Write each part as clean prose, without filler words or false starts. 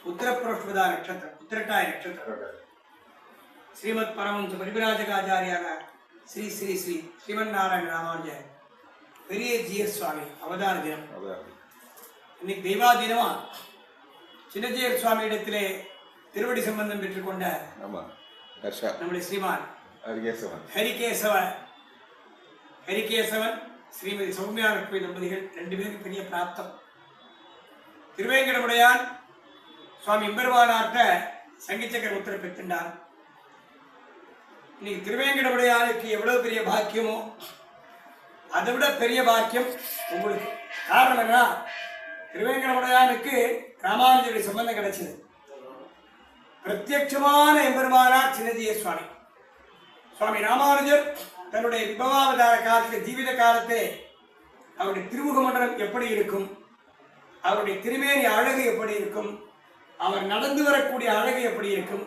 உத்தரப்பிரஷ்வதா நட்சத்திரம், உத்திரட்டாய நட்சத்திரம். ஸ்ரீமத் பரமஹம்ச பரிவிராஜகாச்சாரியாக ஸ்ரீ ஸ்ரீ ஸ்ரீ ஸ்ரீமன் நாராயண ராமானுஜ பெரிய ஜிஎஸ் சுவாமி அவதார தினம். இன்னைக்கு தெய்வாதீனமா சின்னஜியர் சுவாமி இடத்திலே திருவடி சம்பந்தம் பெற்றுக்கொண்ட நம்முடைய ஸ்ரீமான் ஹரிகேசவன் ஸ்ரீமதி சௌமியா லட்சுமி தம்பதிகள் 2 பேருக்கு பெரிய பிராப்தம். திருவேங்கடமுடையான் சுவாமி எம்பெருமானார்ட்ட சங்கீச்சக்கர உத்தர பெற்றுண்டார். இன்னைக்கு திருவேங்கடமுடையானுக்கு எவ்வளவு பெரிய பாக்கியமோ அதை விட பெரிய பாக்கியம் உங்களுக்கு. காரணம் என்ன? திருவேங்கடமுடையானுக்கு ராமானுஜருடைய சம்பந்தம் கிடைச்சது. பிரத்யட்சமான எம்பெருமானார் சின்னஜிய சுவாமி. சுவாமி ராமானுஜர் தன்னுடைய விபவாவதார காலத்தில் ஜீவித காலத்திலே அவருடைய திருமுக மண்டலம் எப்படி இருக்கும், அவருடைய திருமேனி அழகு எப்படி இருக்கும், அவர் நடந்து வரக்கூடிய அழகு எப்படி இருக்கும்,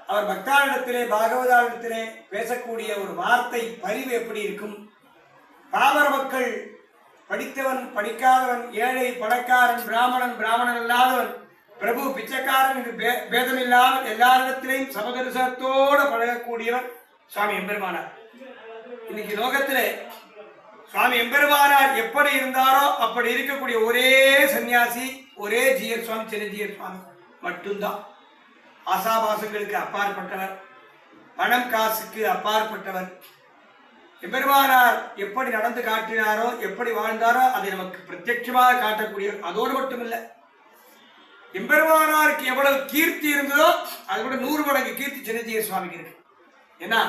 அவர் பக்தாரிடத்திலே பாகவதாரிடத்திலே பேசக்கூடிய ஒரு வார்த்தை பரிவு எப்படி இருக்கும், பாமர மக்கள் படித்தவன் படிக்காதவன், ஏழை பணக்காரன், பிராமணன் பிராமணன் இல்லாதவன், பிரபு பிச்சைக்காரன் என்று பேதமில்லாமல் எல்லாரிடத்திலையும் சமதரிசனத்தோடு பழகக்கூடியவர் சுவாமி எம்பெருமானார். இன்னைக்கு லோகத்திலே சுவாமி எம்பெருமானார் எப்படி இருந்தாரோ அப்படி இருக்கக்கூடிய ஒரே சன்னியாசி, ஒரே ஜியர் சுவாமி சின்னஜியர் சுவாமி மட்டும்தான். ஆசாபாசங்களுக்கு அப்பாற்பட்டவர், பணம் காசுக்கு அப்பாற்பட்டவர். எம்பெருமானார் எப்படி நடந்து காட்டினாரோ, எப்படி வாழ்ந்தாரோ அதை நமக்கு பிரத்யட்சமாக காட்டக்கூடியவர். அதோடு மட்டுமில்லை, எம்பெருமானாருக்கு எவ்வளவு கீர்த்தி இருந்ததோ அதை விட 100 மடங்கு கீர்த்தி சின்னஜியர் சுவாமிக்கு இருக்கு. ஏன்னா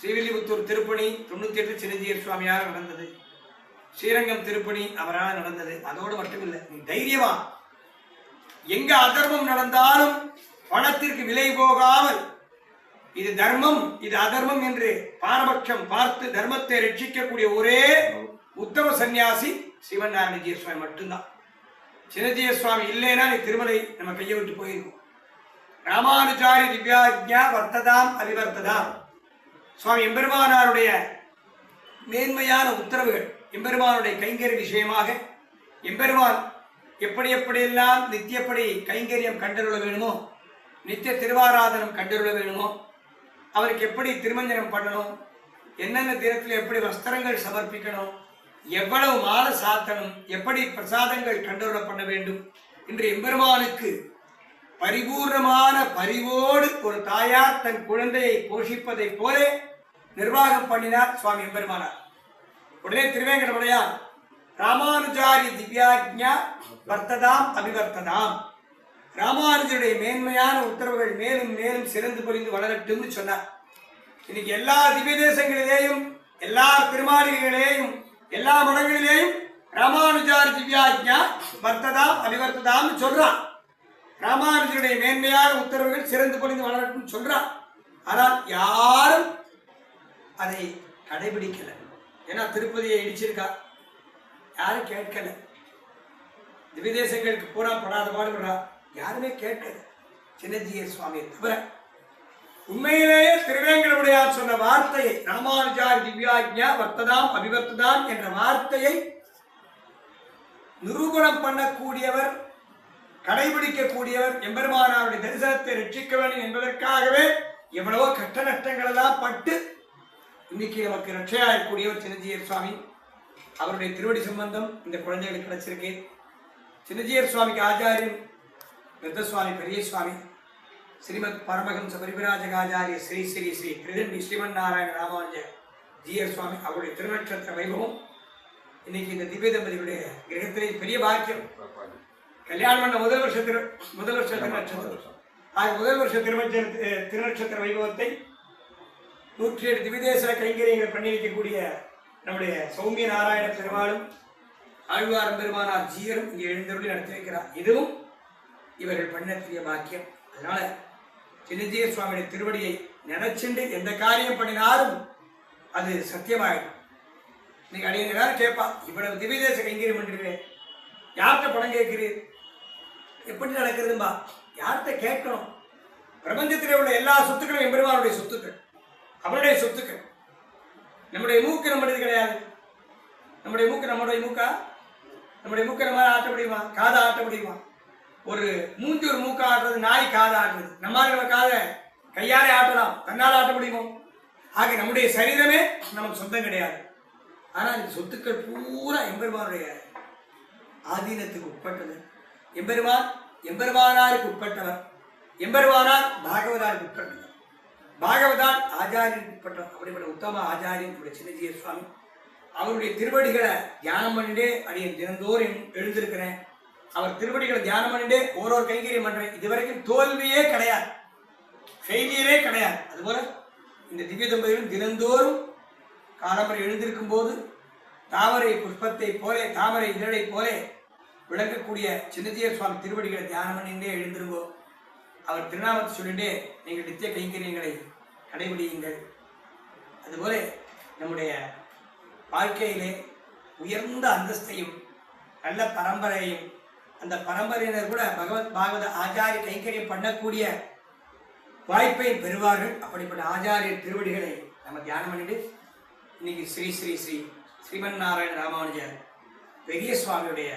ஸ்ரீவில்லிபுத்தூர் திருப்பணி 98 சின்னஜியர் சுவாமியால் நடந்தது. ஸ்ரீரங்கம் திருப்பணி அவரால் நடந்தது. அதோடு மட்டுமில்லை, நீ தைரியமா எங்க அதர்மம் நடந்தாலும் பணத்திற்கு விலை போகாமல் இது தர்மம் இது அதர்மம் என்று பாரபட்சம் பார்த்து தர்மத்தை ரட்சிக்கக்கூடிய ஒரே உத்தம சன்னியாசி ஸ்ரீமன்னாராயணஜிய சுவாமி மட்டும்தான். சின்னஜிய சுவாமி இல்லைன்னா நீ திருமலை நம்ம கையை விட்டு போயிருக்கும். ராமானுஜாரி திவ்யாஜ்ஞா வர்த்ததாம் அபிவர்த்ததாம். சுவாமி எம்பெருமானாருடைய மேன்மையான உத்தரவுகள், எம்பெருமானுடைய கைங்கரிய விஷயமாக எம்பெருமான் எப்படி எப்படியெல்லாம் நித்தியப்படி கைங்கரியம் கண்டருள வேணுமோ, நித்திய திருவாராதனம் கண்டருள வேணுமோ, அவருக்கு எப்படி திருமஞ்சனம் பண்ணணும், என்னென்ன தினத்தில் எப்படி வஸ்திரங்கள் சமர்ப்பிக்கணும், எவ்வளவு மாலை சாத்தணும், எப்படி பிரசாதங்கள் கண்டருள பண்ண வேண்டும் என்று எம்பெருமானுக்கு பரிபூர்ணமான பரிவோடு ஒரு தாயார் தன் குழந்தையை போஷிப்பதை போல நிர்வாகம் பண்ணினார் சுவாமி எம்பெருமானார். உடனே திருவேங்கடமுடையான் ராமானுஜாரி திவ்யாஜ்ஞா வர்த்ததாம் அபிவர்த்ததாம், ராமானுஜருடைய மேன்மையான உத்தரவுகள் மேலும் மேலும் சிறந்து பொறிந்து வளரட்டும்னு சொன்னார். இன்னைக்கு எல்லா திவ்ய தேசங்களிலேயும், எல்லா திருமாளிகைகளிலேயும், எல்லா மடங்களிலேயும் ராமானுஜாரி திவ்யாஜ்ஞா வர்த்ததாம் அபிவர்த்ததாம் சொல்றான். ராமானுஜருடைய மேன்மையான உத்தரவுகள் சிறந்து பொறிந்து வளரட்டும் சொல்றான். ஆனால் யாரும் அதை கடைபிடிக்கல. ஏன்னா திருப்பதியை இடிச்சிருக்கா, யாரும் கேட்கல. திவ்ய தேசங்களுக்கு பூரா படாத பாடுபடுறா, யாருமே கேட்கல சின்னஜியர் சுவாமியை தவிர. உண்மையிலேயே திருவேங்கடமுடையார் சொன்ன வார்த்தையை, ராமானுஜாரி திவ்யாஜ்ஞா வர்த்ததாம் அபிவர்த்ததாம் என்ற வார்த்தையை நிரூபணம் பண்ணக்கூடியவர், கடைபிடிக்கக்கூடியவர், எம்பெருமானாருடைய தரிசனத்தை ரட்சிக்க வேண்டும் என்பதற்காகவே எவ்வளவோ கஷ்ட நஷ்டங்கள் எல்லாம் பட்டு இன்னைக்கு நமக்கு ரட்சையா இருக்கக்கூடியவர் சின்னஜியர் சுவாமி. அவருடைய திருவடி சம்பந்தம் இந்த குழந்தைகளுக்கு கிடைச்சிருக்கு. சின்னஜியர் சுவாமிக்கு ஆச்சாரியன் விருத்தசுவாமி பெரிய சுவாமி, ஸ்ரீமத் பரமஹம்ச பரிவிராஜகாச்சாரிய ஸ்ரீ ஸ்ரீ ஸ்ரீ திருதண்டி ஸ்ரீமன் நாராயண ராமானுஜ ஜியர் சுவாமி. அவருடைய திருநட்சத்திர வைபவம் இன்னைக்கு இந்த திவ்ய தம்பதிகளுடைய கிரகத்திலே பெரிய பாக்கியம். கல்யாணம் பண்ண முதல் வருஷ திருநட்சத்திரம் முதல் வருஷ திருநட்சத்திர வைபவத்தை 107 திவ்யதேச கைங்கரியங்கள் பண்ணி வைக்கக்கூடிய நம்முடைய சௌமிய நாராயண பெருமாளும் ஆழ்வார் பெருமானார் ஜீயரும் இங்கே எழுந்தருளி நடத்தி வைக்கிறார். இதுவும் இவர்கள் பண்ணக்கூடிய பாக்கியம். அதனால சின்னஜியர் சுவாமியுடைய திருவடியை நினைச்சுண்டு எந்த காரியம் பண்ணினாலும் அது சத்தியமாயிடும். இன்னைக்கு அடிய எல்லாரும் கேட்பா, இவ்வளவு திவ்யதேச கைங்கரியம் பண்ணுறீங்க, யார்கிட்ட பணம் கேட்கிறீர், எப்படி நடக்குதும்பா? யார்கிட்ட கேட்கணும்? பிரபஞ்சத்திலே உள்ள எல்லா சொத்துக்களும் எம்பெருமானுடைய சொத்துக்கள், அவருடைய சொத்துக்கள். நம்முடைய மூக்கு நம்முடையது கிடையாது. நம்முடைய மூக்கை நம்ம ஆட்ட முடியுமா? காதை ஆட்ட முடியுமா? ஒரு மூஞ்சி ஒரு மூக்க ஆட்டுறது, நாய் காதை ஆட்டுறது. நம்ம காதை கையாலே ஆட்டலாம், தன்னால் ஆட்ட முடியுமோ? ஆக நம்முடைய சரீரமே நமக்கு சொந்தம் கிடையாது. ஆனால் இந்த சொத்துக்கள் பூரா எம்பெருமானுடைய ஆதீனத்துக்கு உட்பட்டது. எம்பெருமானாருக்கு உட்பட்டவர். எம்பெருமானார் பாகவதாருக்கு உட்பட்டவர். பாகவதான் ஆச்சாரியனுக்கு உட்பட்டவர். அப்படிப்பட்ட உத்தம ஆச்சாரியன் சின்னஜீய சுவாமி அவருடைய திருவடிகளை தியானம் பண்ணிட்டே அடியன் தினந்தோறும் எழுந்திருக்கிறேன். அவர் திருவடிகளை தியானம் பண்ணிட்டே ஒரு கைங்கரியம் பண்றேன். இதுவரைக்கும் தோல்வியே கிடையாது, ஃபெயிலியரே கிடையாது. அதுபோல இந்த திவ்ய தம்பதிகளும் தினந்தோறும் காலம்பரை எழுந்திருக்கும் போது தாமரை புஷ்பத்தை போல, தாமரை இதழை போல விளங்கக்கூடிய சின்னஜீய சுவாமி திருவடிகளை தியானம் பண்ணிட்டே எழுந்திருங்கோ. அவர் திருநாமத்தை சொல்லிட்டே நீங்கள் நித்திய கைங்கரியங்களை கடைபிடியுங்கள். அதுபோல நம்முடைய வாழ்க்கையிலே உயர்ந்த அந்தஸ்தையும் நல்ல பரம்பரையும், அந்த பரம்பரையினர் கூட பகவத் பாகவத ஆச்சாரிய கைங்கரியம் பண்ணக்கூடிய வாய்ப்பை பெறுவார்கள். அப்படிப்பட்ட ஆச்சாரிய திருவடிகளை நம்ம தியானம் பண்ணிட்டு இன்னைக்கு ஸ்ரீ ஸ்ரீ ஸ்ரீ ஸ்ரீமன் நாராயண ராமானுஜர் பெரிய சுவாமியுடைய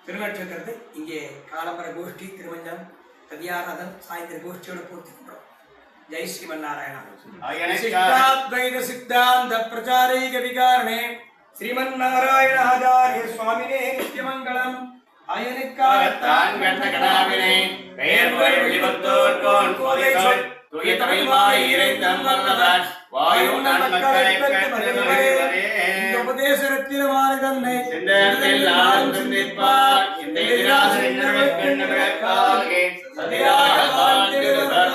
திருநட்சத்திரத்தை இங்கே காலம்பர கோஷ்டி திருமஞ்சம் கதியாராதன் சாயந்திர கோஷ்டியோட பூர்த்தி பண்றோம். ஜெய் ஸ்ரீமன் நாராயண. சித்தாத்வைத சித்தாந்த பிரச்சாரைக விகாரணே ஸ்ரீமன் நாராயண ஆச்சாரிய சுவாமினே நித்தியமங்கலம். அயனுக்காகத்தான் கண்டகடாவினை பெயர்வழி வெளிவத்தோர்கோன் கோதைகள் தூய தமிழ்வாய் இறைந்தம் வல்லவர் வாயும் நன்மக்களை பெற்றவரே. இந்த உபதேச ரத்தினமான தன்னை சிந்தனையில் ஆழ்ந்து நிற்பார். இந்த எதிராசரின் கண்ணவரக்காகே சதியாக வாழ்ந்திருந்தார்.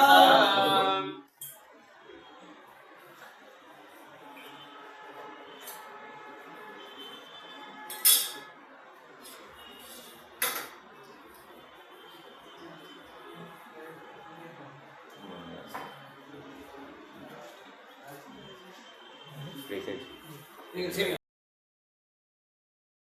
நீங்கள் சரி